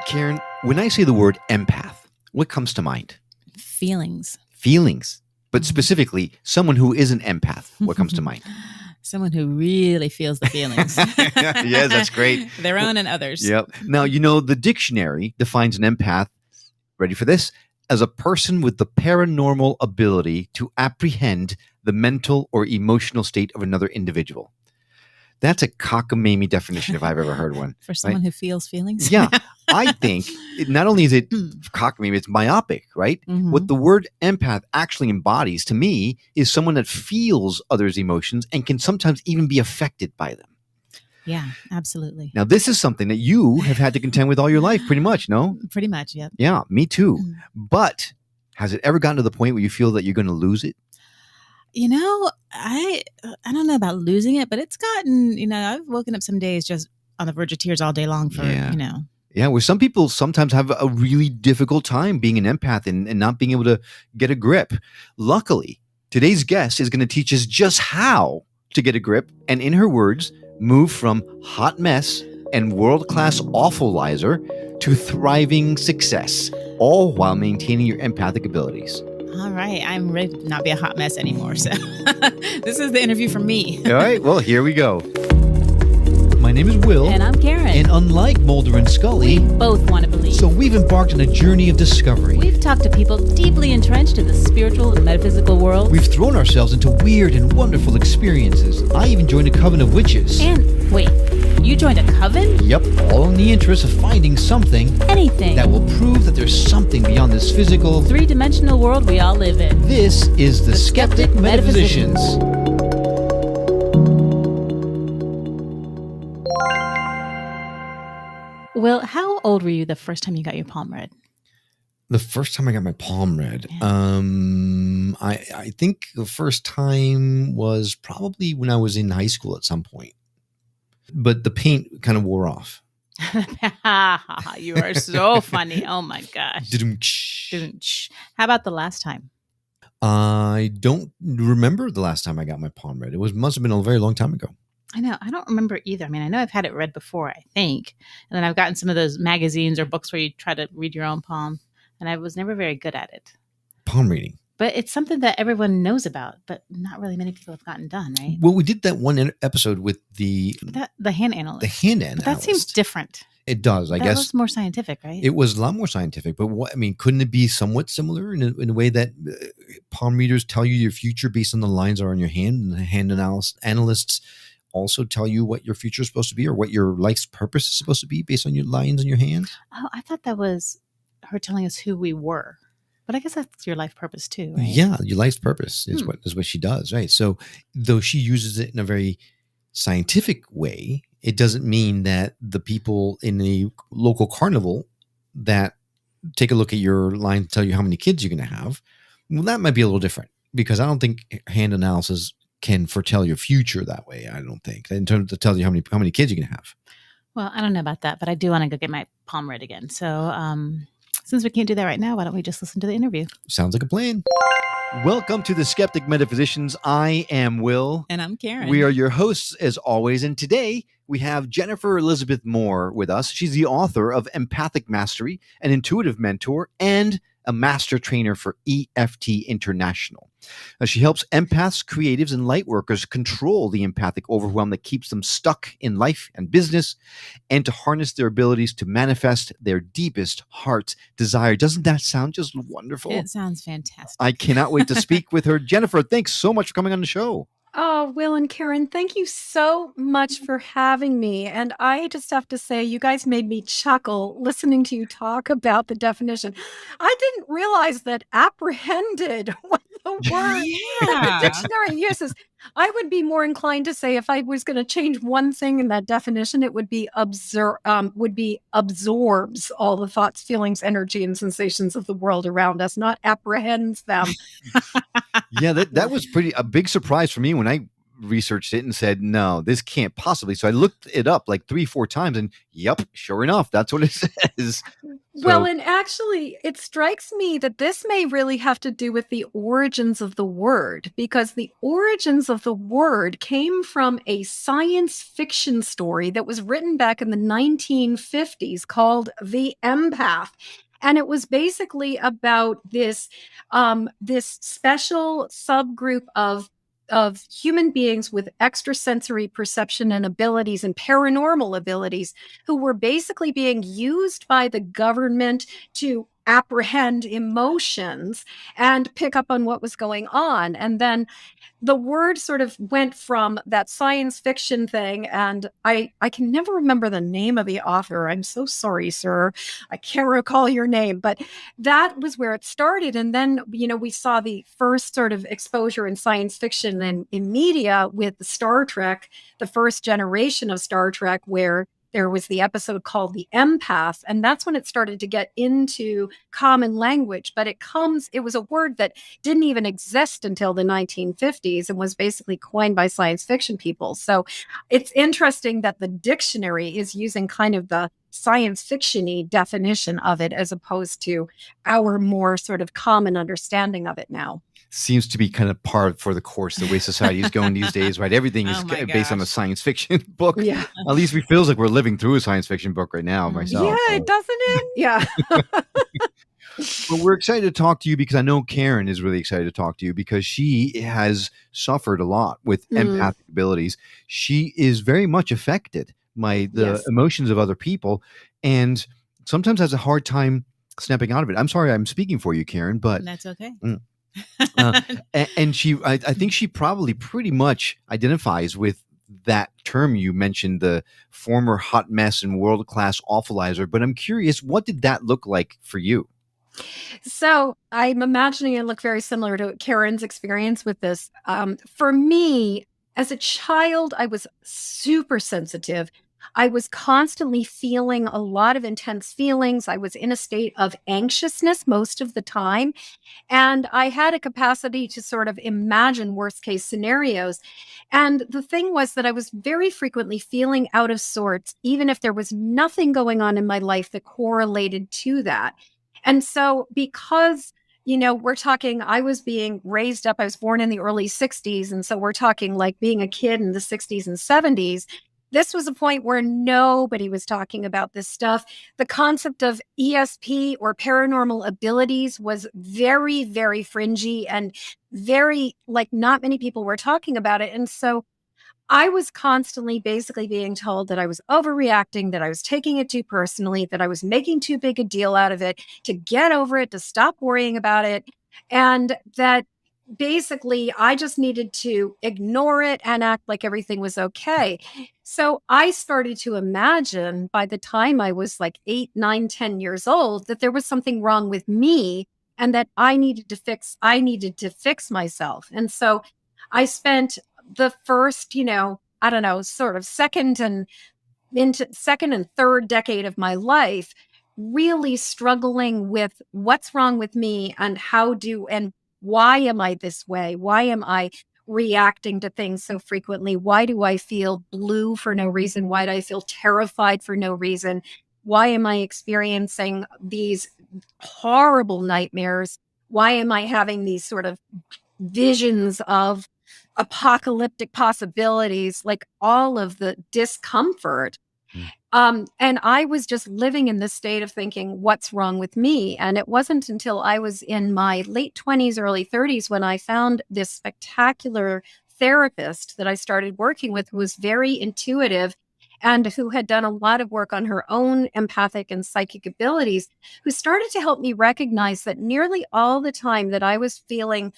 Karen, when I say the word empath, what comes to mind? Feelings. Feelings. But specifically, someone who is an empath, what comes to mind? Someone who really feels the feelings. Yes, that's great. Their own and others. Yep. Now, the dictionary defines an empath, ready for this, as a person with the paranormal ability to apprehend the mental or emotional state of another individual. That's a cockamamie definition if I've ever heard one. For someone who feels feelings? Yeah. I think not only is it cockamamie, it's myopic, right? Mm-hmm. What the word empath actually embodies to me is someone that feels others' emotions and can sometimes even be affected by them. Yeah, absolutely. Now, this is something that you have had to contend with all your life, pretty much, no? Pretty much, yep. Yeah, me too. But has it ever gotten to the point where you feel that you're going to lose it? I don't know about losing it, but it's gotten, I've woken up some days just on the verge of tears all day long for, Yeah, where some people sometimes have a really difficult time being an empath and not being able to get a grip. Luckily, today's guest is going to teach us just how to get a grip and, in her words, move from hot mess and world-class awfulizer to thriving success, all while maintaining your empathic abilities. All right. I'm ready to not be a hot mess anymore. So this is the interview for me. All right. Well, here we go. My name is Will. And I'm Karen. And unlike Mulder and Scully, we both want to believe. So we've embarked on a journey of discovery. We've talked to people deeply entrenched in the spiritual and metaphysical world. We've thrown ourselves into weird and wonderful experiences. I even joined a coven of witches. And wait, you joined a coven? Yep, all in the interest of finding something. Anything. That will prove that there's something beyond this physical, three-dimensional world we all live in. This is the Skeptic Metaphysicians. Will, how old were you the first time you got your palm read? The first time I got my palm read, I think the first time was probably when I was in high school at some point. But the paint kind of wore off. You are so funny. Oh my gosh. How about the last time? I don't remember the last time I got my palm read. Must have been a very long time ago. I know. I don't remember either. I mean, I know I've had it read before, I think. And then I've gotten some of those magazines or books where you try to read your own palm. And I was never very good at it. Palm reading. But it's something that everyone knows about, but not really many people have gotten done, right? Well, we did that one episode with the hand analyst. The hand analyst. But that seems different. It does, I guess. That was more scientific, right? It was a lot more scientific. But couldn't it be somewhat similar in a way that palm readers tell you your future based on the lines are on your hand, and the hand analysts also tell you what your future is supposed to be or what your life's purpose is supposed to be based on your lines in your hand? Oh, I thought that was her telling us who we were. But I guess that's your life purpose too, right? Yeah, your life's purpose is what she does, right? So though she uses it in a very scientific way, it doesn't mean that the people in a local carnival that take a look at your line to tell you how many kids you're going to have, well, that might be a little different because I don't think hand analysis can foretell your future that way. I don't think in terms of tell you how many kids you're going to have. Well, I don't know about that, but I do want to go get my palm read again. So, since we can't do that right now, why don't we just listen to the interview? Sounds like a plan. Welcome to the Skeptic Metaphysicians. I am Will. And I'm Karen. We are your hosts as always. And today we have Jennifer Elizabeth Moore with us. She's the author of Empathic Mastery, an intuitive mentor, and a master trainer for EFT International. She helps empaths, creatives, and light workers control the empathic overwhelm that keeps them stuck in life and business, and to harness their abilities to manifest their deepest heart's desire. Doesn't that sound just wonderful? It sounds fantastic. I cannot wait to speak with her. Jennifer, thanks so much for coming on the show. Oh, Will and Karen, thank you so much for having me. And I just have to say, you guys made me chuckle listening to you talk about the definition. I didn't realize that apprehended was the word that the dictionary uses. I would be more inclined to say if I was going to change one thing in that definition, it would be absorbs all the thoughts, feelings, energy, and sensations of the world around us, not apprehends them. Yeah, that was a big surprise for me when I researched it and said, no, this can't possibly. So I looked it up like 3-4 times and yep, sure enough, that's what it says. Well, So, and actually, it strikes me that this may really have to do with the origins of the word, because the origins of the word came from a science fiction story that was written back in the 1950s called The Empath. And it was basically about this special subgroup of human beings with extrasensory perception and abilities and paranormal abilities who were basically being used by the government to apprehend emotions and pick up on what was going on. And then the word sort of went from that science fiction thing, and I can never remember the name of the author. I'm so sorry, sir. I can't recall your name, but that was where it started. And then, we saw the first sort of exposure in science fiction and in media with Star Trek, the first generation of Star Trek, where there was the episode called The Empath, and that's when it started to get into common language. But it was a word that didn't even exist until the 1950s and was basically coined by science fiction people. So it's interesting that the dictionary is using kind of the science fiction-y definition of it as opposed to our more sort of common understanding of it now. seems to be kind of par for the course the way society is going these days, right? Everything is Oh my based on a gosh. science fiction book. Yeah. At least it feels like we're living through a science fiction book right now, Mhm. myself. Yeah, doesn't it? Yeah. But we're excited to talk to you because I know Karen is really excited to talk to you because she has suffered a lot with empathic abilities. She is very much affected by the Yes. emotions of other people and sometimes has a hard time snapping out of it. I'm sorry I'm speaking for you, Karen, but That's okay. and I think she probably pretty much identifies with that term you mentioned, the former hot mess and world-class awfulizer. But I'm curious, what did that look like for you? So I'm imagining it look very similar to Karen's experience with this. For me, as a child, I was super sensitive. I was constantly feeling a lot of intense feelings. I was in a state of anxiousness most of the time. And I had a capacity to sort of imagine worst case scenarios. And the thing was that I was very frequently feeling out of sorts, even if there was nothing going on in my life that correlated to that. And so, because we're talking, I was being raised up, I was born in the early 60s. And so we're talking like being a kid in the 60s and 70s. This was a point where nobody was talking about this stuff. The concept of ESP or paranormal abilities was very, very fringy and very, like, not many people were talking about it. And so I was constantly basically being told that I was overreacting, that I was taking it too personally, that I was making too big a deal out of it, to get over it, to stop worrying about it, and that basically I just needed to ignore it and act like everything was okay. So I started to imagine by the time I was like 8, 9, 10 years old that there was something wrong with me and that I needed to fix myself. And so I spent the first, I don't know, sort of second and third decade of my life really struggling with what's wrong with me and and why am I this way? Why am I reacting to things so frequently? Why do I feel blue for no reason? Why do I feel terrified for no reason? Why am I experiencing these horrible nightmares? Why am I having these sort of visions of apocalyptic possibilities, like all of the discomfort? And I was just living in this state of thinking, what's wrong with me? And it wasn't until I was in my late 20s, early 30s when I found this spectacular therapist that I started working with who was very intuitive and who had done a lot of work on her own empathic and psychic abilities, who started to help me recognize that nearly all the time that I was feeling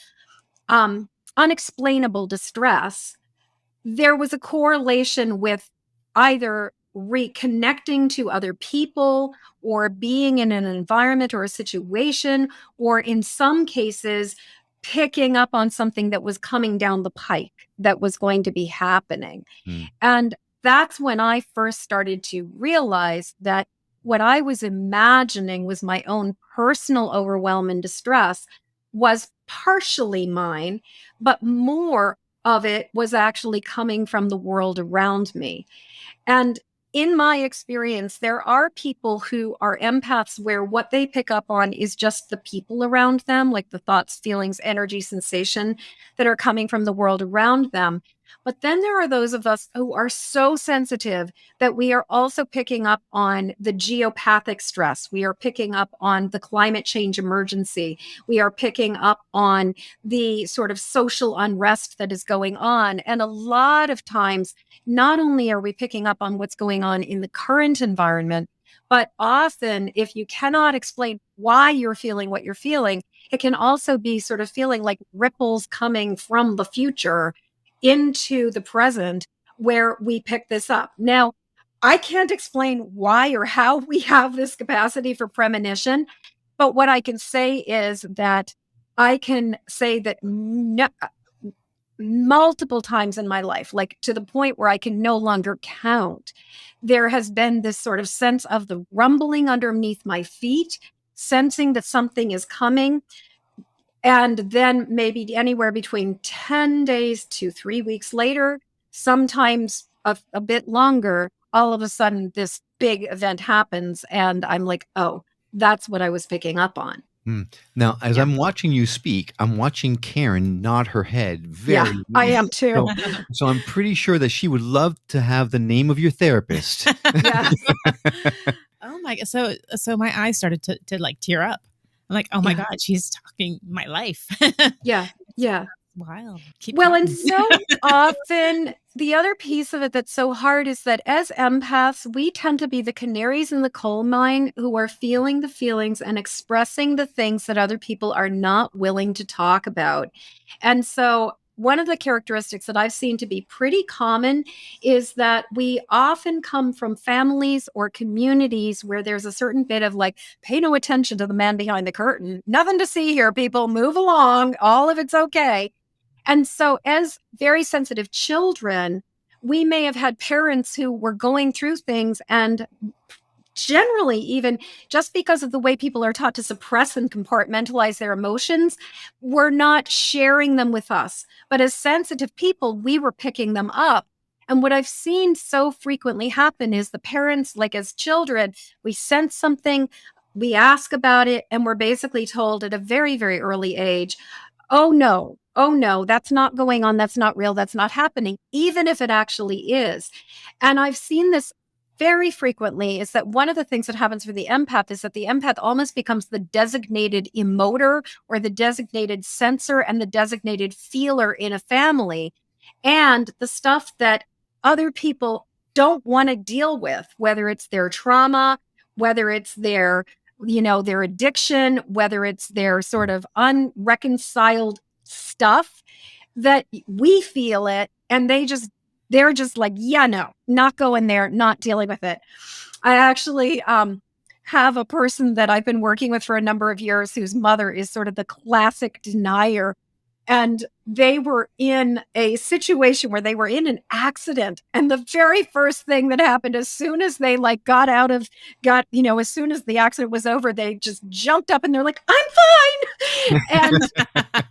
unexplainable distress, there was a correlation with either reconnecting to other people or being in an environment or a situation, or in some cases, picking up on something that was coming down the pike that was going to be happening. And that's when I first started to realize that what I was imagining was my own personal overwhelm and distress was partially mine, but more of it was actually coming from the world around me. And in my experience, there are people who are empaths where what they pick up on is just the people around them, like the thoughts, feelings, energy, sensation that are coming from the world around them. But then there are those of us who are so sensitive that we are also picking up on the geopathic stress. We are picking up on the climate change emergency. We are picking up on the sort of social unrest that is going on. And a lot of times, not only are we picking up on what's going on in the current environment, but often if you cannot explain why you're feeling what you're feeling, it can also be sort of feeling like ripples coming from the future into the present where we pick this up. Now, I can't explain why or how we have this capacity for premonition, but what I can say is that I can say that multiple times in my life, like to the point where I can no longer count, there has been this sort of sense of the rumbling underneath my feet, sensing that something is coming. And then maybe anywhere between 10 days to 3 weeks later, sometimes a bit longer, all of a sudden this big event happens. And I'm like, oh, that's what I was picking up on. Now, as Yeah. I'm watching you speak, I'm watching Karen nod her head Yeah, very I am too. So I'm pretty sure that she would love to have the name of your therapist. Yeah. Oh my god! So my eyes started to like tear up. I'm like, oh my Yeah. god, she's talking my life. Yeah. Yeah. Wild. Keep Well, and talking. so often the other piece of it that's so hard is that as empaths, we tend to be the canaries in the coal mine who are feeling the feelings and expressing the things that other people are not willing to talk about. And so one of the characteristics that I've seen to be pretty common is that we often come from families or communities where there's a certain bit of like, pay no attention to the man behind the curtain. Nothing to see here, people. Move along. All of it's okay. And so, as very sensitive children, we may have had parents who were going through things, and generally, even just because of the way people are taught to suppress and compartmentalize their emotions, were not sharing them with us. But as sensitive people, we were picking them up. And what I've seen so frequently happen is the parents, like as children, we sense something, we ask about it, and we're basically told at a very, very early age, oh no, that's not going on. That's not real. That's not happening, even if it actually is. And I've seen this very frequently is that one of the things that happens for the empath is that the empath almost becomes the designated emoter or the designated sensor and the designated feeler in a family. And the stuff that other people don't want to deal with, whether it's their trauma, whether it's their their addiction, whether it's their sort of unreconciled stuff, that we feel it and they're just like, yeah, no, not going there, not dealing with it. I actually have a person that I've been working with for a number of years whose mother is sort of the classic denier. And they were in a situation where they were in an accident. And the very first thing that happened, as soon as they as soon as the accident was over, they just jumped up and they're like, I'm fine. And,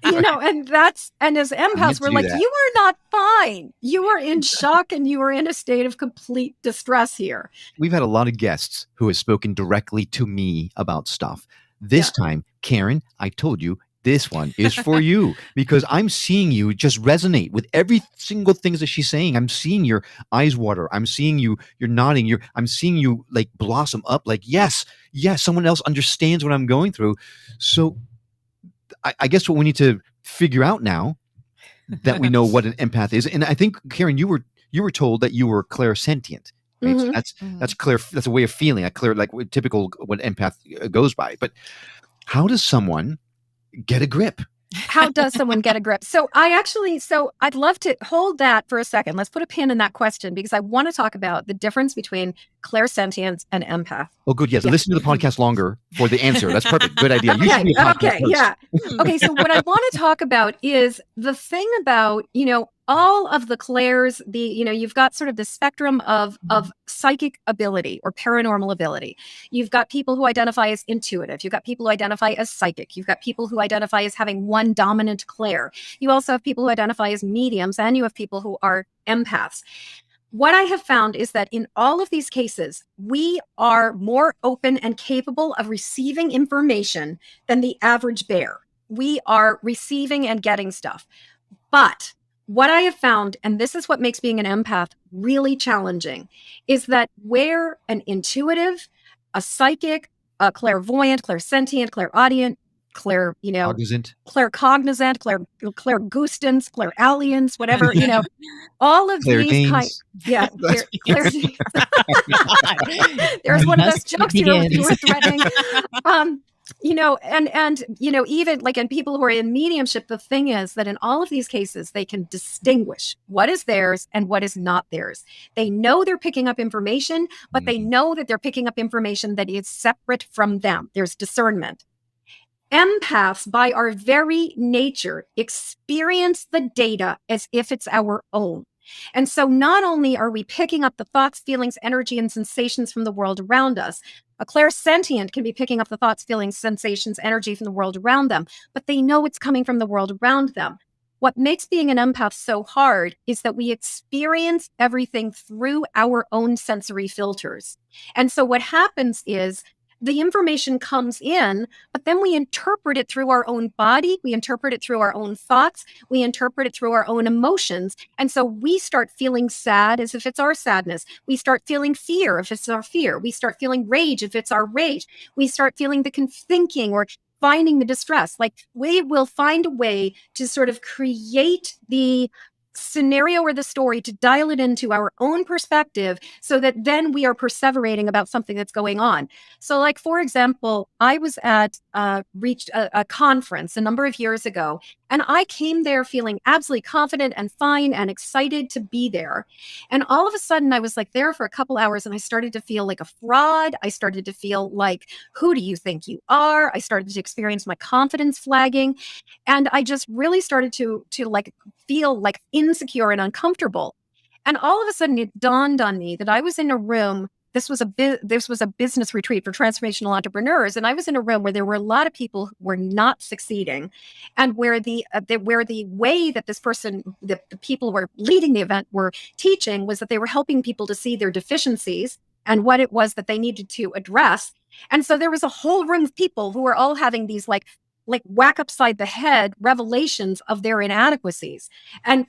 and as empaths, we're like, that. you are not fine. You are in shock and you are in a state of complete distress here. We've had a lot of guests who have spoken directly to me about stuff. This time, Karen, I told you, this one is for you because I'm seeing you just resonate with every single thing that she's saying. I'm seeing your eyes water. I'm seeing you're nodding. I'm seeing you like blossom up like, yes, someone else understands what I'm going through. So I guess what we need to figure out now that we know what an empath is. And I think, Karen, you were told that you were clairsentient. Right? Mhm. So that's clear. That's a way of feeling, a clear, like typical what empath goes by. But how does someone get a grip? How does someone get a grip? So I'd love to hold that for a second. Let's put a pin in that question because I want to talk about the difference between clairsentience and empath. Oh, good. Yes. Listen to the podcast longer for the answer. That's perfect. Good idea. You should be a podcast host. Yeah. Okay. So what I want to talk about is the thing about, all of the clairs, you've got sort of the spectrum of psychic ability or paranormal ability. You've got people who identify as intuitive. You've got people who identify as psychic. You've got people who identify as having one dominant clair. You also have people who identify as mediums, and you have people who are empaths. what I have found is that in all of these cases, we are more open and capable of receiving information than the average bear. We are receiving and getting stuff. But what I have found, and this is what makes being an empath really challenging, is that where an intuitive, a psychic, a clairvoyant, clairsentient, clairaudient, Cognizant. claircognizant, clairgustance, clairaliens, whatever, all of these kinds. Yeah, there's one of those jokes here with you were threatening. Even like in people who are in mediumship, the thing is that in all of these cases, they can distinguish what is theirs and what is not theirs. They know they're picking up information, but they know that they're picking up information that is separate from them. There's discernment. Empaths, by our very nature, experience the data as if it's our own. And so not only are we picking up the thoughts, feelings, energy, and sensations from the world around us, a clairsentient can be picking up the thoughts, feelings, sensations, energy from the world around them, but they know it's coming from the world around them. What makes being an empath so hard is that we experience everything through our own sensory filters. And so what happens is the information comes in, but then we interpret it through our own body. We interpret it through our own thoughts. We interpret it through our own emotions. And so we start feeling sad as if it's our sadness. We start feeling fear if it's our fear. We start feeling rage if it's our rage. We start feeling the thinking or finding the distress. Like we will find a way to sort of create the scenario or the story to dial it into our own perspective so that then we are perseverating about something that's going on. So like, for example, I was at a conference a number of years ago, and I came there feeling absolutely confident and fine and excited to be there. And all of a sudden I was like there for a couple hours and I started to feel like a fraud. I started to feel like, who do you think you are? I started to experience my confidence flagging. And I just really started to like feel like insecure and uncomfortable. And all of a sudden it dawned on me that I was in a room. This was a business retreat for transformational entrepreneurs. And I was in a room where there were a lot of people who were not succeeding, and where the way that this person, the people who were leading the event were teaching was that they were helping people to see their deficiencies and what it was that they needed to address. And so there was a whole room of people who were all having these like whack upside the head revelations of their inadequacies.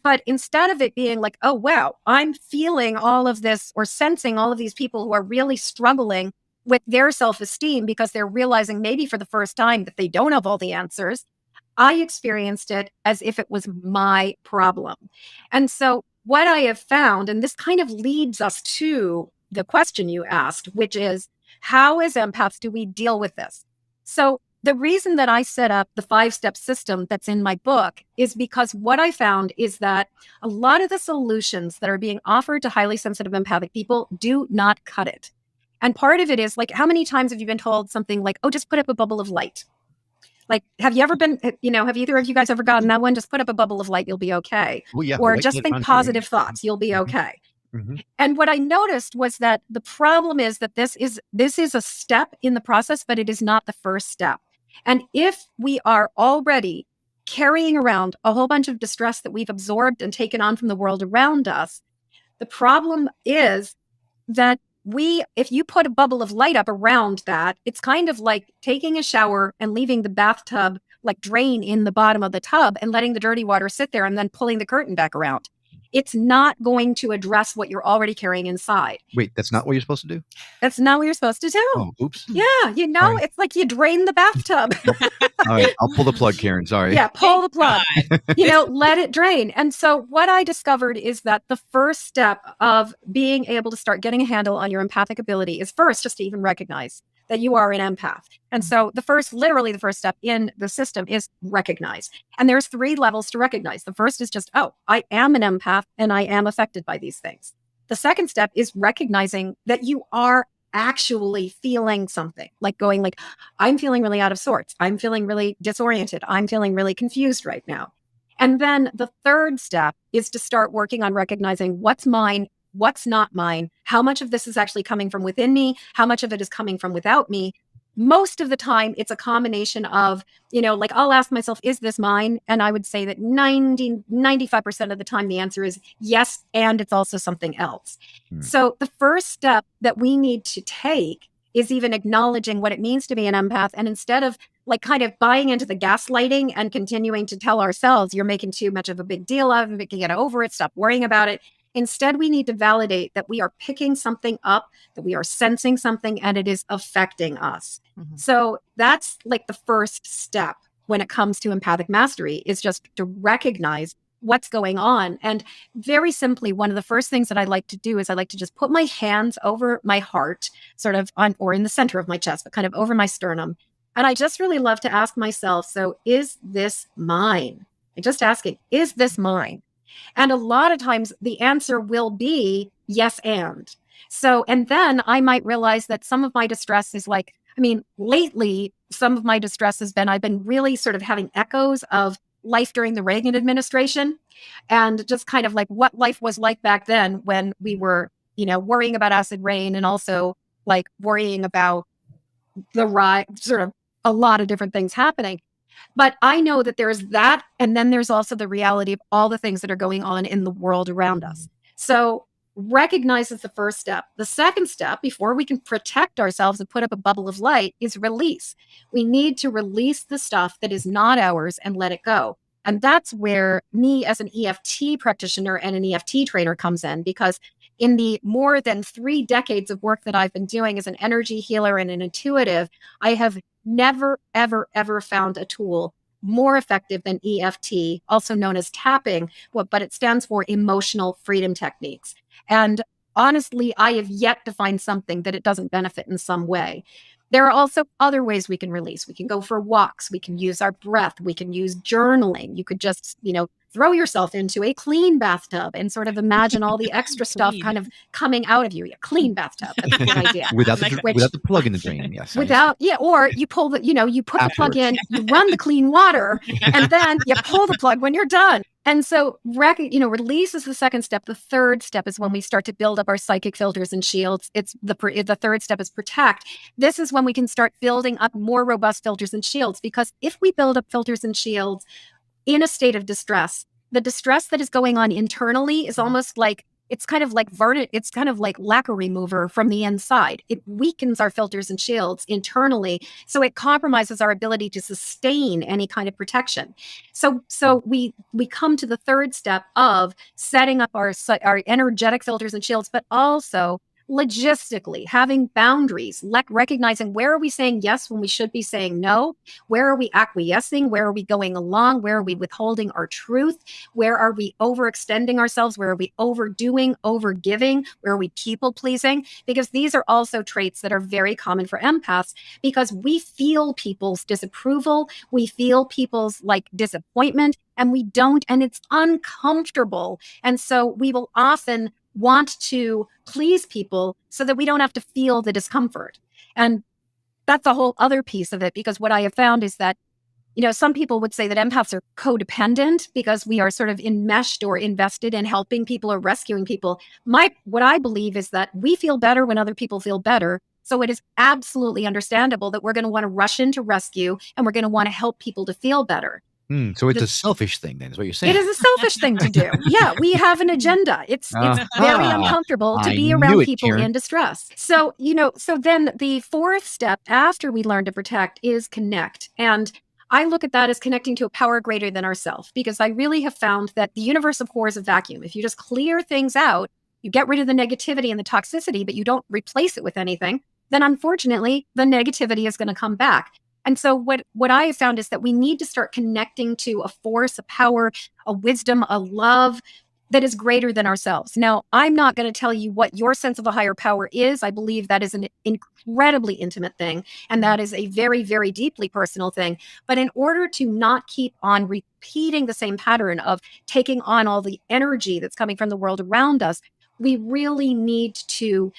But instead of it being like, oh, wow, I'm feeling all of this or sensing all of these people who are really struggling with their self-esteem because they're realizing maybe for the first time that they don't have all the answers, I experienced it as if it was my problem. And so what I have found, and this kind of leads us to the question you asked, which is, how as empaths do we deal with this? So the reason that I set up the 5-step system that's in my book is because what I found is that a lot of the solutions that are being offered to highly sensitive empathic people do not cut it. And part of it is like, how many times have you been told something like, oh, just put up a bubble of light? Like, have you ever been, have either of you guys ever gotten that one? Just put up a bubble of light, you'll be okay. Well, yeah, or just think positive thoughts, you'll be okay. Mm-hmm. And what I noticed was that the problem is that this is a step in the process, but it is not the first step. And if we are already carrying around a whole bunch of distress that we've absorbed and taken on from the world around us, the problem is that if you put a bubble of light up around that, it's kind of like taking a shower and leaving the bathtub like drain in the bottom of the tub and letting the dirty water sit there and then pulling the curtain back around. It's not going to address what you're already carrying inside. Wait, that's not what you're supposed to do? That's not what you're supposed to do. Oh, oops. Yeah, It's like you drain the bathtub. All right, I'll pull the plug, Karen. Sorry. Yeah, pull the plug. Let it drain. And so what I discovered is that the first step of being able to start getting a handle on your empathic ability is first just to even recognize that you are an empath. And so the first step in the system is recognize. And there's 3 levels to recognize. The first is just, oh, I am an empath and I am affected by these things. The second step is recognizing that you are actually feeling something, like going like, I'm feeling really out of sorts. I'm feeling really disoriented. I'm feeling really confused right now. And then the third step is to start working on recognizing what's mine, what's not mine, how much of this is actually coming from within me, how much of it is coming from without me, most of the time, it's a combination of, like I'll ask myself, is this mine? And I would say that 95% of the time, the answer is yes. And it's also something else. So the first step that we need to take is even acknowledging what it means to be an empath. And instead of like kind of buying into the gaslighting and continuing to tell ourselves, you're making too much of a big deal of it, get over it, stop worrying about it. Instead, we need to validate that we are picking something up, that we are sensing something, and it is affecting us. So that's like the first step when it comes to empathic mastery, is just to recognize what's going on. And very simply, one of the first things that I like to do is I like to just put my hands over my heart, sort of on, or in the center of my chest, but kind of over my sternum. And I just really love to ask myself, so is this mine? I'm just asking, is this mine? And a lot of times the answer will be yes and. So, and then I might realize that some of my distress is like, lately, some of my distress has been, I've been really sort of having echoes of life during the Reagan administration, and just kind of like what life was like back then when we were, worrying about acid rain, and also like worrying about the sort of a lot of different things happening. But I know that there's that. And then there's also the reality of all the things that are going on in the world around us. So recognize is the first step. The second step, before we can protect ourselves and put up a bubble of light, is release. We need to release the stuff that is not ours and let it go. And that's where me as an EFT practitioner and an EFT trainer comes in, because in the more than 3 decades of work that I've been doing as an energy healer and an intuitive, I have never, ever, ever found a tool more effective than EFT, also known as tapping, but it stands for Emotional Freedom Techniques. And honestly, I have yet to find something that it doesn't benefit in some way. There are also other ways we can release. We can go for walks. We can use our breath. We can use journaling. You could just, throw yourself into a clean bathtub and sort of imagine all the extra stuff kind of coming out of you. A clean bathtub. That's a good idea. without the plug in the drain. Yes. Or you pull you put the plug in, you run the clean water, and then you pull the plug when you're done. And so, release is the second step. The third step is when we start to build up our psychic filters and shields. It's the third step is protect. This is when we can start building up more robust filters and shields, because if we build up filters and shields in a state of distress, the distress that is going on internally is almost like, it's kind of like it's kind of like lacquer remover from the inside. It weakens our filters and shields internally, so it compromises our ability to sustain any kind of protection. So we come to the third step of setting up our energetic filters and shields, but also logistically having boundaries, recognizing where are we saying yes when we should be saying no, where are we acquiescing, where are we going along, where are we withholding our truth, where are we overextending ourselves, where are we overdoing, overgiving, where are we people pleasing, because these are also traits that are very common for empaths, because we feel people's disapproval, we feel people's like disappointment, and we don't, and it's uncomfortable. And so we will often want to please people so that we don't have to feel the discomfort. And that's a whole other piece of it, because what I have found is that, some people would say that empaths are codependent because we are sort of enmeshed or invested in helping people or rescuing people. What I believe is that we feel better when other people feel better. So it is absolutely understandable that we're going to want to rush into rescue, and we're going to want to help people to feel better. So it's a selfish thing, then, is what you're saying. It is a selfish thing to do. Yeah, we have an agenda. It's very uncomfortable to be around people in distress. So, so then the fourth step after we learn to protect is connect. And I look at that as connecting to a power greater than ourselves, because I really have found that the universe abhors a vacuum. If you just clear things out, you get rid of the negativity and the toxicity, but you don't replace it with anything, then unfortunately, the negativity is going to come back. And so what I have found is that we need to start connecting to a force, a power, a wisdom, a love that is greater than ourselves. Now, I'm not going to tell you what your sense of a higher power is. I believe that is an incredibly intimate thing, and that is a very, very deeply personal thing. But in order to not keep on repeating the same pattern of taking on all the energy that's coming from the world around us, we really need to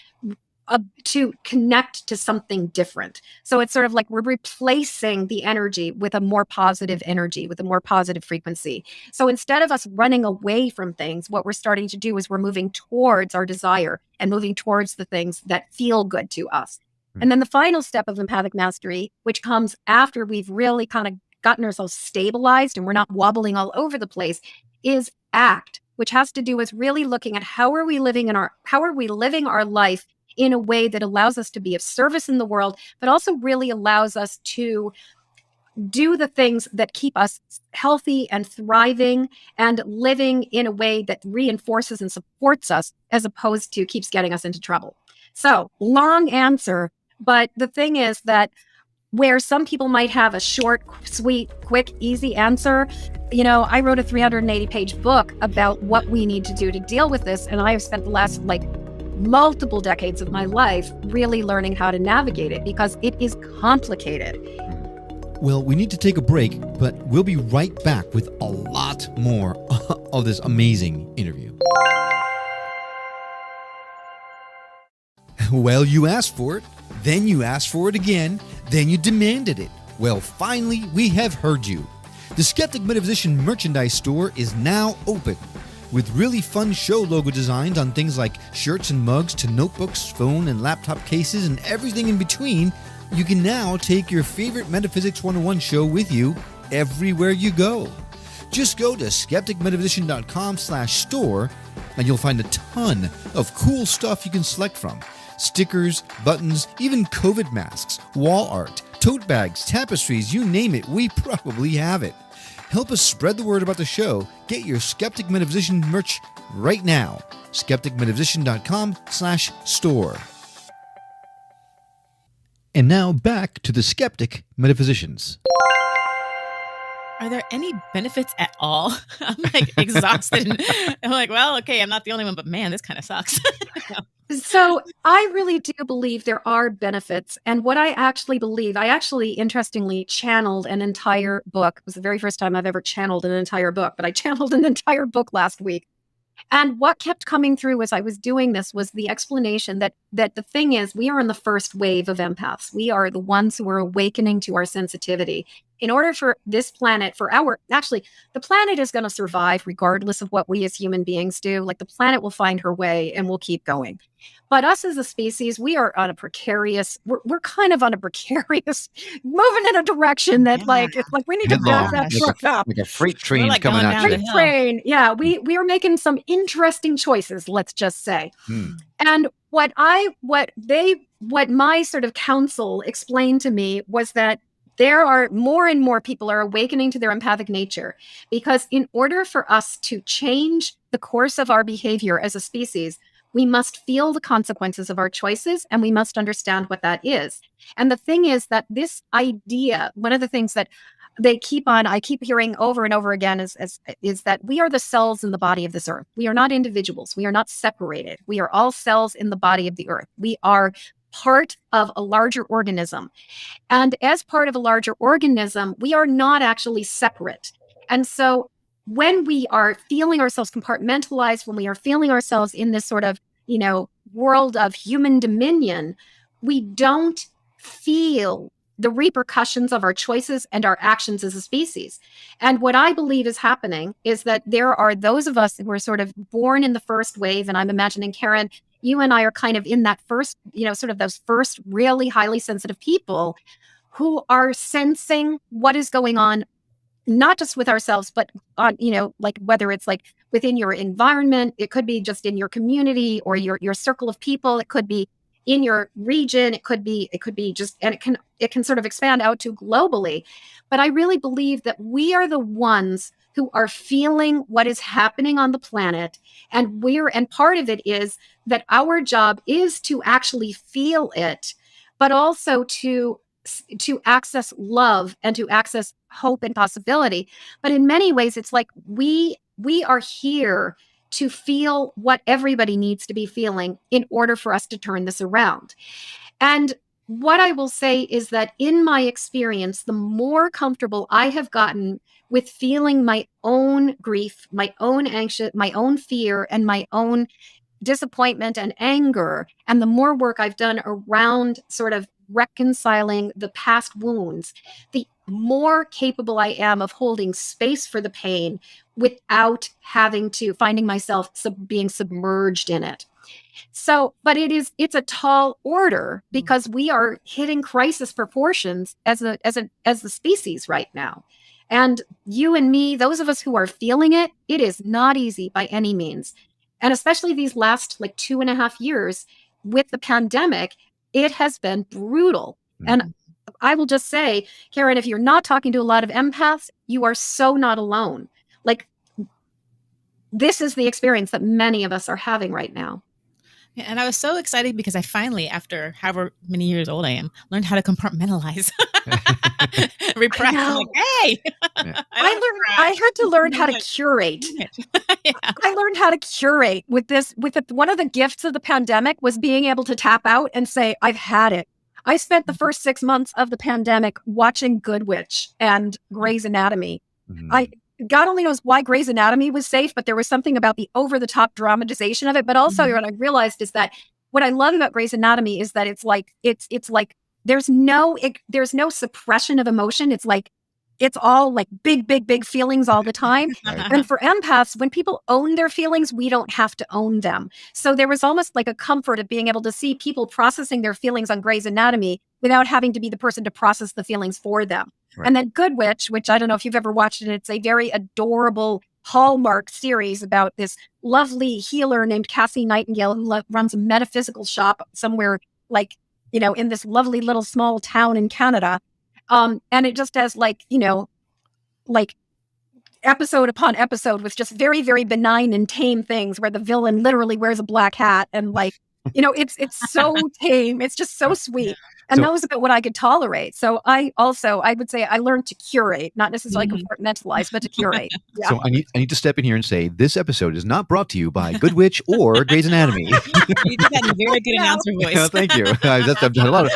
connect to something different. So it's sort of like we're replacing the energy with a more positive energy, with a more positive frequency. So instead of us running away from things, what we're starting to do is we're moving towards our desire and moving towards the things that feel good to us. And then the final step of empathic mastery, which comes after we've really kind of gotten ourselves stabilized and we're not wobbling all over the place, is act, which has to do with really looking at how are we living our life in a way that allows us to be of service in the world, but also really allows us to do the things that keep us healthy and thriving and living in a way that reinforces and supports us as opposed to keeps getting us into trouble. So, long answer, but the thing is that where some people might have a short, sweet, quick, easy answer, I wrote a 380-page book about what we need to do to deal with this, and I have spent the last multiple decades of my life really learning how to navigate it because it is complicated. Well, we need to take a break, but we'll be right back with a lot more of this amazing interview. Well, you asked for it, then you asked for it again, then you demanded it. Well, finally, we have heard you. The Skeptic Metaphysician merchandise store is now open. With really fun show logo designs on things like shirts and mugs to notebooks, phone and laptop cases, and everything in between, you can now take your favorite Metaphysics 101 show with you everywhere you go. Just go to skepticmetaphysician.com/store and you'll find a ton of cool stuff you can select from. Stickers, buttons, even COVID masks, wall art, tote bags, tapestries, you name it, we probably have it. Help us spread the word about the show. Get your Skeptic Metaphysician merch right now. skepticmetaphysician.com/store. And now back to the Skeptic Metaphysicians. Are there any benefits at all? I'm exhausted. I'm well, okay, I'm not the only one, but man, this kind of sucks. So I really do believe there are benefits. And what I actually believe, I actually interestingly channeled an entire book. It was the very first time I've ever channeled an entire book, but I channeled an entire book last week. And what kept coming through as I was doing this was the explanation that the thing is, we are in the first wave of empaths. We are the ones who are awakening to our sensitivity. In order for this planet, the planet is going to survive regardless of what we as human beings do. The planet will find her way and we'll keep going. But us as a species, we are on a precarious, we're kind of on a precarious, moving in a direction that it's we need to back that truck up. Like a freight train coming out. Freight train. Yeah, we are making some interesting choices, let's just say. And what my sort of counsel explained to me was that there are more and more people are awakening to their empathic nature, because in order for us to change the course of our behavior as a species, we must feel the consequences of our choices and we must understand what that is. And the thing is that this idea, one of the things that I keep hearing over and over again is that we are the cells in the body of this earth. We are not individuals. We are not separated. We are all cells in the body of the earth. We are part of a larger organism. And as part of a larger organism, we are not actually separate. And so when we are feeling ourselves compartmentalized, when we are feeling ourselves in this sort of, world of human dominion, we don't feel the repercussions of our choices and our actions as a species. And what I believe is happening is that there are those of us who are sort of born in the first wave. And I'm imagining, Karen, you and I are kind of in that first, sort of those first really highly sensitive people who are sensing what is going on, not just with ourselves, but on, whether it's within your environment, it could be just in your community or your circle of people. It could be in your region. It could be just, and it can sort of expand out to globally. But I really believe that we are the ones who are feeling what is happening on the planet. And part of it is that our job is to actually feel it, but also to access love and to access hope and possibility. But in many ways, it's we are here to feel what everybody needs to be feeling in order for us to turn this around. And what I will say is that in my experience, the more comfortable I have gotten with feeling my own grief, my own anxious, my own fear, and my own disappointment and anger, and the more work I've done around sort of reconciling the past wounds, the more capable I am of holding space for the pain without finding myself being submerged in it. So, but it's a tall order because we are hitting crisis proportions as the species right now. And you and me, those of us who are feeling it, it is not easy by any means. And especially these last like 2.5 years with the pandemic, it has been brutal. And I will just say, Karen, if you're not talking to a lot of empaths, you are so not alone. Like, this is the experience that many of us are having right now. Yeah, and I was so excited because I finally, after however many years old I am, learned how to compartmentalize. Repress. I'm like, hey! I had to learn how to curate. Yeah. I learned how to curate with this. One of the gifts of the pandemic was being able to tap out and say, I've had it. I spent the first 6 months of the pandemic watching Good Witch and Grey's Anatomy. God only knows why Grey's Anatomy was safe, but there was something about the over-the-top dramatization of it. But also what I realized is that what I love about Grey's Anatomy is that it's like there's no suppression of emotion. It's all like big feelings all the time. And for empaths, when people own their feelings, we don't have to own them. So there was almost like a comfort of being able to see people processing their feelings on Grey's Anatomy without having to be the person to process the feelings for them. Right. And then Good Witch, which I don't know if you've ever watched it, it's a very adorable Hallmark series about this lovely healer named Cassie Nightingale who runs a metaphysical shop somewhere like, in this lovely little small town in Canada. And it just has like episode upon episode with just very, very benign and tame things where the villain literally wears a black hat and it's so tame. It's just so sweet. And that was about what I could tolerate. So I would say I learned to curate, not necessarily compartmentalize, but to curate. Yeah. So I need to step in here and say this episode is not brought to you by Good Witch or Grey's Anatomy. You did that in a very good announcer voice. Thank you. I've done a lot of.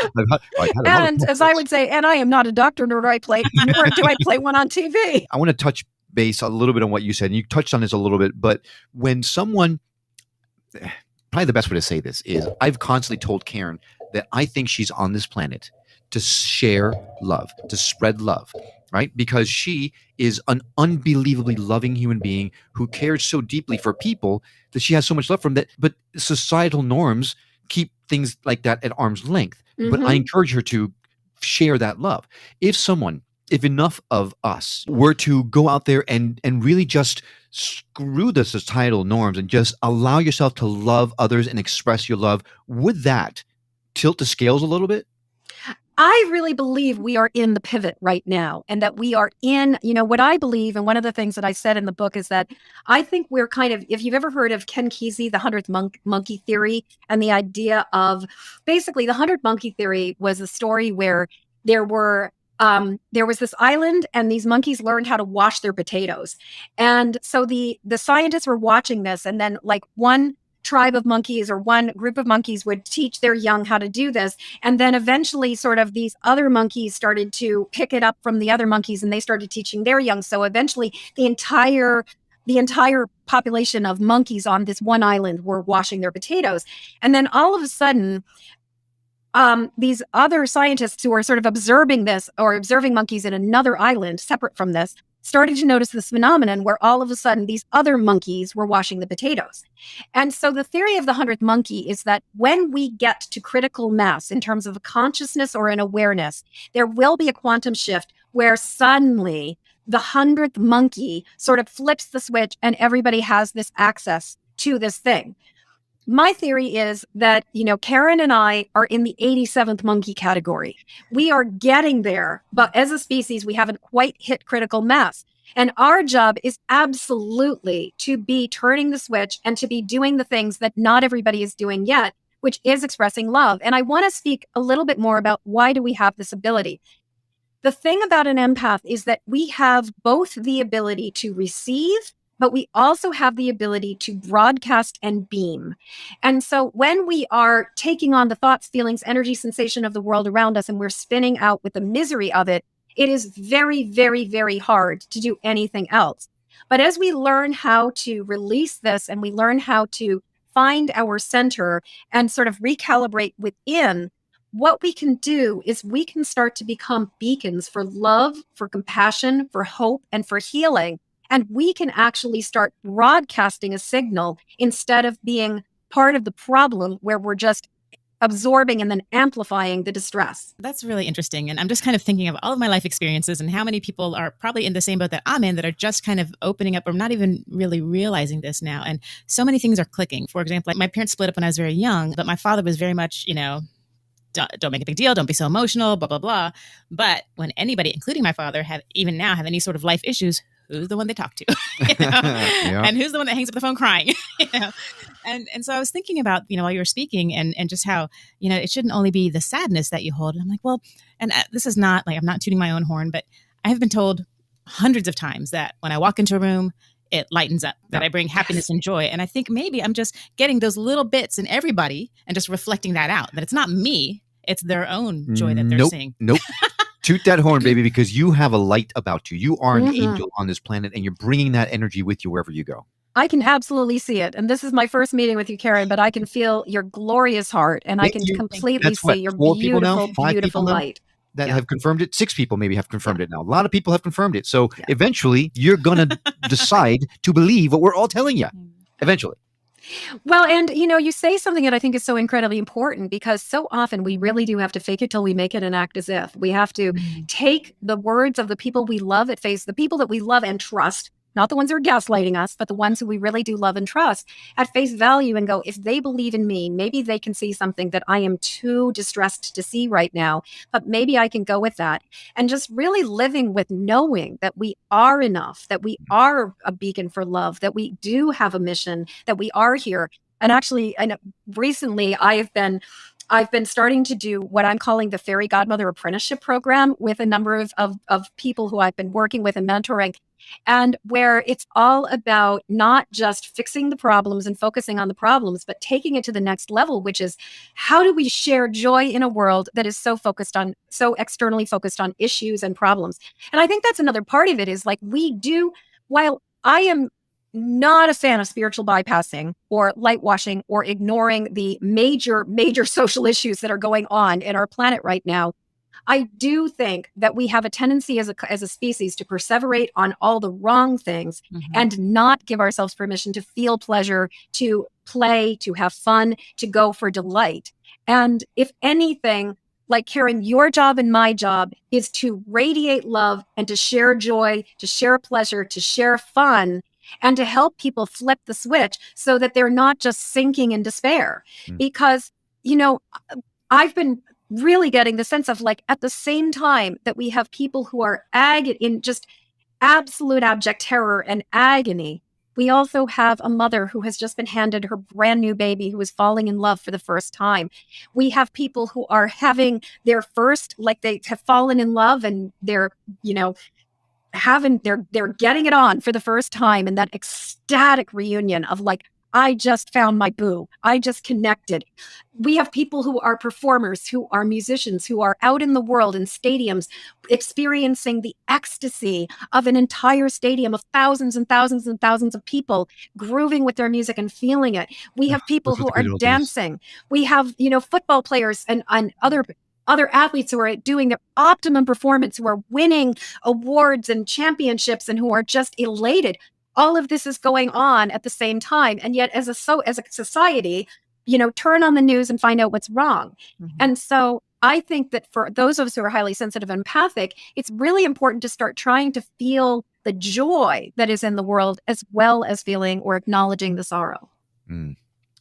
And as I would say, and I am not a doctor, nor do I play one on TV. I want to touch base a little bit on what you said, and you touched on this a little bit. But when someone, probably the best way to say this is, I've constantly told Karen that I think she's on this planet to share love, to spread love, right? Because she is an unbelievably loving human being who cares so deeply for people that she has so much love from that. But societal norms keep things like that at arm's length. But I encourage her to share that love. If enough of us were to go out there and really just screw the societal norms and just allow yourself to love others and express your love, would that tilt the scales a little bit? I really believe we are in the pivot right now, and that we are in, what I believe, and one of the things that I said in the book is that I think we're kind of, if you've ever heard of Ken Kesey, the 100th monkey theory, and the idea of basically the 100 monkey theory was a story where there was this island and these monkeys learned how to wash their potatoes. And so the scientists were watching this, and then like one tribe of monkeys or one group of monkeys would teach their young how to do this. And then eventually sort of these other monkeys started to pick it up from the other monkeys and they started teaching their young. So eventually the entire population of monkeys on this one island were washing their potatoes. And then all of a sudden, these other scientists who are sort of observing this or observing monkeys in another island separate from this started to notice this phenomenon where all of a sudden these other monkeys were washing the potatoes. And so the theory of the 100th monkey is that when we get to critical mass in terms of a consciousness or an awareness, there will be a quantum shift where suddenly the 100th monkey sort of flips the switch and everybody has this access to this thing. My theory is that, Karen and I are in the 87th monkey category. We are getting there, but as a species, we haven't quite hit critical mass. And our job is absolutely to be turning the switch and to be doing the things that not everybody is doing yet, which is expressing love. And I want to speak a little bit more about why do we have this ability. The thing about an empath is that we have both the ability to receive, but we also have the ability to broadcast and beam. And so when we are taking on the thoughts, feelings, energy, sensation of the world around us, and we're spinning out with the misery of it, it is very, very, very hard to do anything else. But as we learn how to release this and we learn how to find our center and sort of recalibrate within, what we can do is we can start to become beacons for love, for compassion, for hope, and for healing. And we can actually start broadcasting a signal instead of being part of the problem where we're just absorbing and then amplifying the distress. That's really interesting. And I'm just kind of thinking of all of my life experiences and how many people are probably in the same boat that I'm in that are just kind of opening up or not even really realizing this now. And so many things are clicking. For example, like my parents split up when I was very young, but my father was very much, don't make a big deal. Don't be so emotional, blah, blah, blah. But when anybody, including my father, have any sort of life issues, who's the one they talk to? Yeah. And who's the one that hangs up the phone crying? And so I was thinking about, while you were speaking and just how, it shouldn't only be the sadness that you hold. And I'm like, well, and this is not like, I'm not tooting my own horn, but I have been told hundreds of times that when I walk into a room, it lightens up, that I bring happiness and joy. And I think maybe I'm just getting those little bits in everybody and just reflecting that out, that it's not me, it's their own joy that they're seeing. Nope. Toot that horn, baby, because you have a light about you. You are an angel on this planet, and you're bringing that energy with you wherever you go. I can absolutely see it. And this is my first meeting with you, Karen, but I can feel your glorious heart, and I can completely see your beautiful light. That have confirmed it. 6 people maybe have confirmed it now. A lot of people have confirmed it. So eventually you're going to decide to believe what we're all telling you. Eventually. Well, and you say something that I think is so incredibly important, because so often we really do have to fake it till we make it and act as if. We have to take the words of the people we love at face, the people that we love and trust, not the ones who are gaslighting us, but the ones who we really do love and trust at face value, and go, if they believe in me, maybe they can see something that I am too distressed to see right now, but maybe I can go with that. And just really living with knowing that we are enough, that we are a beacon for love, that we do have a mission, that we are here. And actually, recently I've been starting to do what I'm calling the Fairy Godmother Apprenticeship Program with a number of people who I've been working with and mentoring, and where it's all about not just fixing the problems and focusing on the problems, but taking it to the next level, which is, how do we share joy in a world that is so externally focused on issues and problems? And I think that's another part of it, is like, while I am not a fan of spiritual bypassing or light washing or ignoring the major social issues that are going on in our planet right now, I do think that we have a tendency as a species to perseverate on all the wrong things and not give ourselves permission to feel pleasure, to play, to have fun, to go for delight. And if anything, like Karen, your job and my job is to radiate love and to share joy, to share pleasure, to share fun, and to help people flip the switch so that they're not just sinking in despair. Because, I've been really getting the sense of, like, at the same time that we have people who are in just absolute abject terror and agony, we also have a mother who has just been handed her brand new baby who is falling in love for the first time. We have people who are having their first, like, they have fallen in love and they're getting it on for the first time, and that ecstatic reunion of, like, I just found my boo. I just connected. We have people who are performers, who are musicians, who are out in the world in stadiums, experiencing the ecstasy of an entire stadium of thousands and thousands and thousands of people grooving with their music and feeling it. We have people who are dancing. We have, football players and other athletes who are doing their optimum performance, who are winning awards and championships, and who are just elated. All of this is going on at the same time. And yet as a society, turn on the news and find out what's wrong. And so I think that for those of us who are highly sensitive and empathic, it's really important to start trying to feel the joy that is in the world, as well as feeling or acknowledging the sorrow.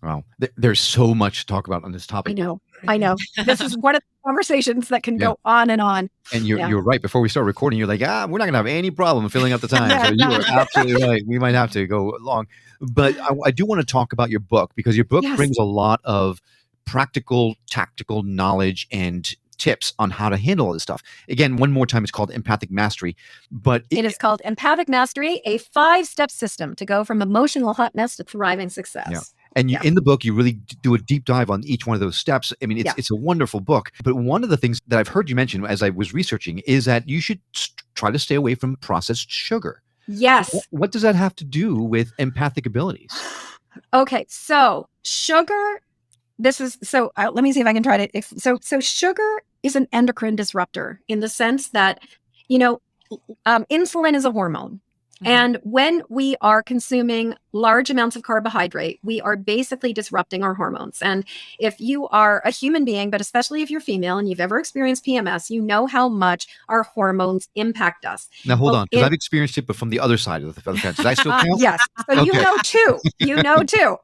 Wow. There's so much to talk about on this topic. I know. This is one of the conversations that can go on and on. And you're right. Before we start recording, you're like, we're not going to have any problem filling up the time. So you are absolutely right. We might have to go long. But I do want to talk about your book, because your book brings a lot of practical, tactical knowledge and tips on how to handle all this stuff. Again, one more time, it's called Empathic Mastery. But it is called Empathic Mastery, a 5-step system to go from emotional hotness to thriving success. Yeah. And in the book, you really do a deep dive on each one of those steps. I mean, it's a wonderful book. But one of the things that I've heard you mention as I was researching is that you should try to stay away from processed sugar. Yes. What does that have to do with empathic abilities? Okay, so sugar, let me see if I can try to, so sugar is an endocrine disruptor in the sense that, insulin is a hormone. And when we are consuming large amounts of carbohydrate, we are basically disrupting our hormones. And if you are a human being, but especially if you're female and you've ever experienced PMS, you know how much our hormones impact us. Now, hold on, because I've experienced it, but from the other side of the fence. Does that still count? Yes. So Okay. you know too. You know too.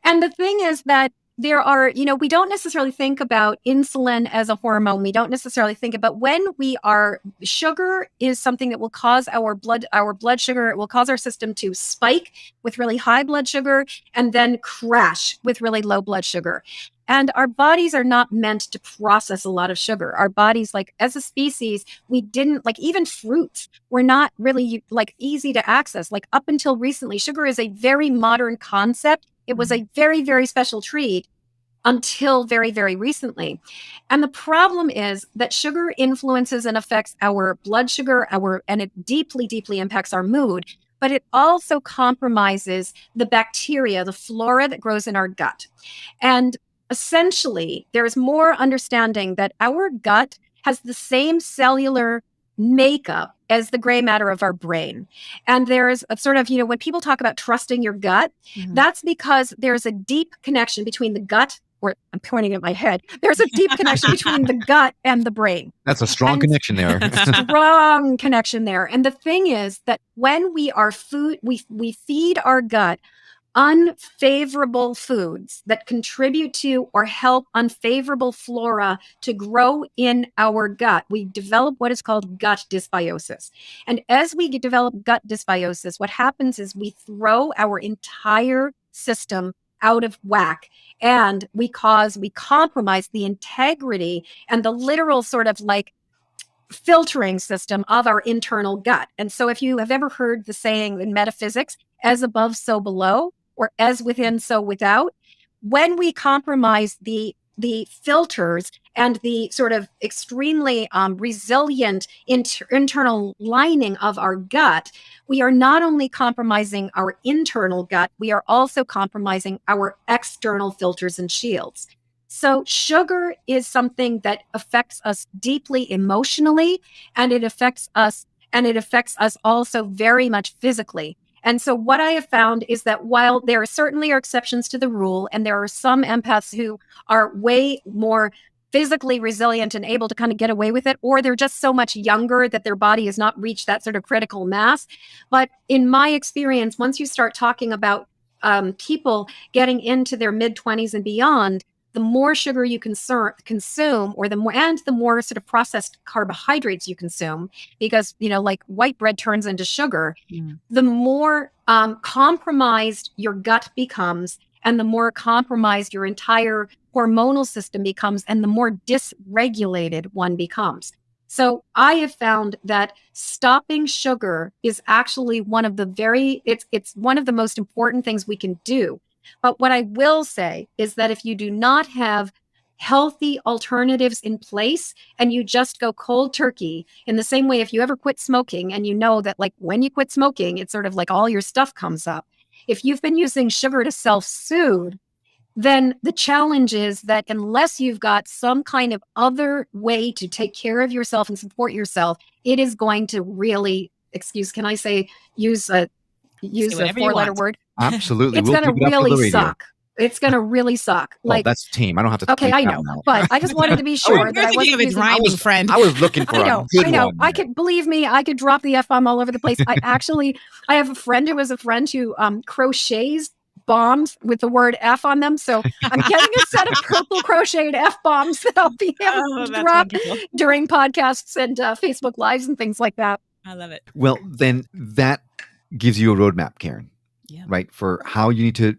And the thing is that there are, we don't necessarily think about insulin as a hormone. We don't necessarily think about when we are, sugar is something that will cause our blood sugar. It will cause our system to spike with really high blood sugar and then crash with really low blood sugar. And our bodies are not meant to process a lot of sugar. Our bodies, like as a species, we didn't, like even fruits were not really like easy to access. Like up until recently, sugar is a very modern concept. It was a very, very special treat until very, very recently. And the problem is that sugar influences and affects our blood sugar, and it deeply, deeply impacts our mood, but it also compromises the bacteria, the flora that grows in our gut. And essentially, there's more understanding that our gut has the same cellular makeup as the gray matter of our brain. And there's a sort of, when people talk about trusting your gut, that's because there's a deep connection between the gut, or I'm pointing at my head. There's a deep connection between the gut and the brain. That's a strong connection there. Strong connection there. And the thing is that when we are we feed our gut unfavorable foods that contribute to or help unfavorable flora to grow in our gut, we develop what is called gut dysbiosis. And as we develop gut dysbiosis, what happens is we throw our entire system out of whack, and we compromise the integrity and the literal sort of like filtering system of our internal gut. And so if you have ever heard the saying in metaphysics, as above, so below, or as within, so without, when we compromise the filters and the sort of extremely resilient internal lining of our gut, we are not only compromising our internal gut, we are also compromising our external filters and shields. So sugar is something that affects us deeply emotionally, and it affects us also very much physically. And so what I have found is that while there certainly are exceptions to the rule, and there are some empaths who are way more physically resilient and able to kind of get away with it, or they're just so much younger that their body has not reached that sort of critical mass. But in my experience, once you start talking about people getting into their mid-20s and beyond, the more sugar you consume, or the more sort of processed carbohydrates you consume, because, like white bread turns into sugar, the more compromised your gut becomes, and the more compromised your entire hormonal system becomes, and the more dysregulated one becomes. So I have found that stopping sugar is actually one of the it's one of the most important things we can do. But what I will say is that if you do not have healthy alternatives in place and you just go cold turkey, in the same way, if you ever quit smoking and you know that like when you quit smoking, it's sort of like all your stuff comes up. If you've been using sugar to self-soothe, then the challenge is that unless you've got some kind of other way to take care of yourself and support yourself, it is going to really, can I say, use a four-letter word? Absolutely. It's going to really suck. It's going to really suck. Well, that's tame. I don't have to. Okay, I know, but I just wanted to be sure that I wasn't using. I was looking for. I know. I could drop the F-bomb all over the place. I have a friend who crochets bombs with the word F on them. So I'm getting a set of purple crocheted F-bombs that I'll be able to drop during podcasts and Facebook Lives and things like that. I love it. Well, then that gives you a roadmap, Karen, right? For how you need to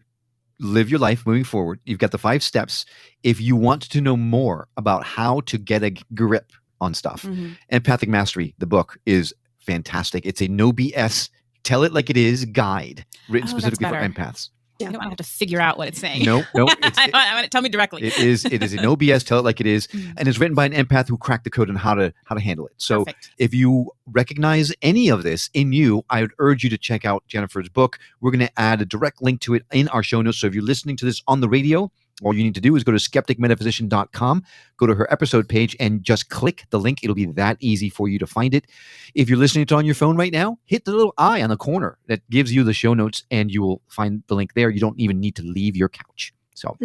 live your life moving forward. You've got the 5 steps. If you want to know more about how to get a grip on stuff, Empathic Mastery, the book, is fantastic. It's a no BS, tell it like it is guide written specifically for empaths. You don't have to figure out what it's saying. No. I want it. Tell me directly. It is a no BS. Tell it like it is, and it's written by an empath who cracked the code on how to handle it. So, if you recognize any of this in you, I would urge you to check out Jennifer's book. We're going to add a direct link to it in our show notes. So, if you're listening to this on the radio, All you need to do is go to skepticmetaphysician.com, go to her episode page, and just click the link. It'll be that easy for you to find it. If you're listening to it on your phone right now, hit the little eye on the corner that gives you the show notes, and you will find the link there. You don't even need to leave your couch. So,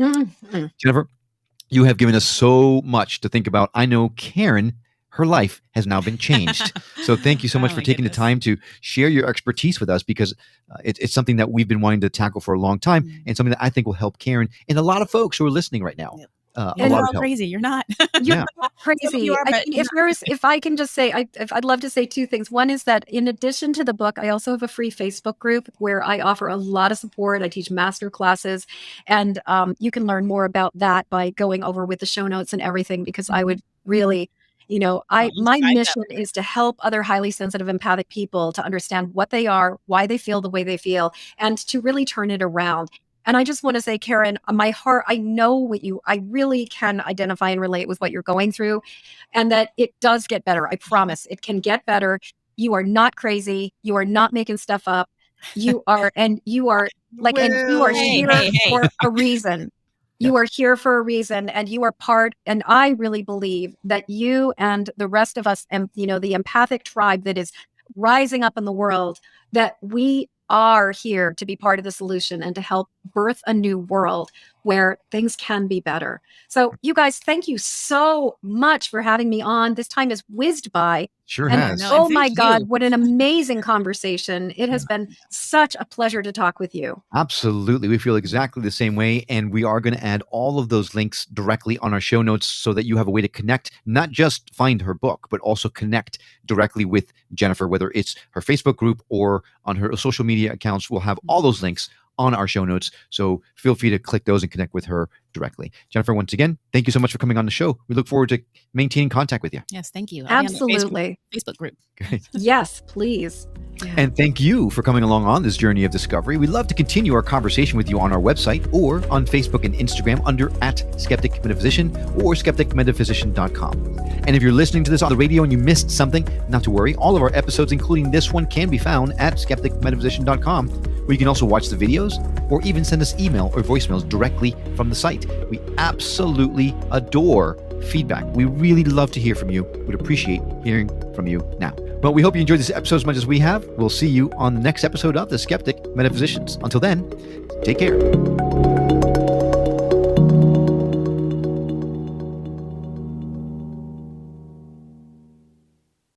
Jennifer, you have given us so much to think about. I know Karen, her life has now been changed. So thank you so much for taking the time to share your expertise with us, because it's something that we've been wanting to tackle for a long time, and something that I think will help Karen and a lot of folks who are listening right now. You're not crazy. You're not. You're not crazy. You are, I think if I can just say, I'd love to say two things. One is that in addition to the book, I also have a free Facebook group where I offer a lot of support. I teach master classes, and you can learn more about that by going over with the show notes and everything, because I would really, my mission is to help other highly sensitive empathic people to understand what they are, why they feel the way they feel, and to really turn it around. And I just want to say, Karen, my heart, I really can identify and relate with what you're going through, and that it does get better. I promise it can get better. You are not crazy. You are not making stuff up. You are here for a reason. You are here for a reason, and you are part, and I really believe that you and the rest of us, and the empathic tribe that is rising up in the world, that we are here to be part of the solution and to help birth a new world where things can be better. So you guys, thank you so much for having me on. This time has whizzed by. Sure has. Oh my God, what an amazing conversation. It has been such a pleasure to talk with you. Absolutely. We feel exactly the same way. And we are going to add all of those links directly on our show notes so that you have a way to connect, not just find her book, but also connect directly with Jennifer, whether it's her Facebook group or on her social media accounts. We'll have all those links on our show notes. So feel free to click those and connect with her directly. Jennifer, once again, thank you so much for coming on the show. We look forward to maintaining contact with you. Yes, thank you. Absolutely. Facebook group. Great. Yes, please. Yeah. And thank you for coming along on this journey of discovery. We'd love to continue our conversation with you on our website or on Facebook and Instagram under @Skeptic Metaphysician or skepticmetaphysician.com. And if you're listening to this on the radio and you missed something, not to worry. All of our episodes, including this one, can be found at skepticmetaphysician.com, where you can also watch the videos or even send us email or voicemails directly from the site. We absolutely adore feedback. We really love to hear from you. We'd appreciate hearing from you now. Well, we hope you enjoyed this episode as much as we have. We'll see you on the next episode of The Skeptic Metaphysicians. Until then, take care.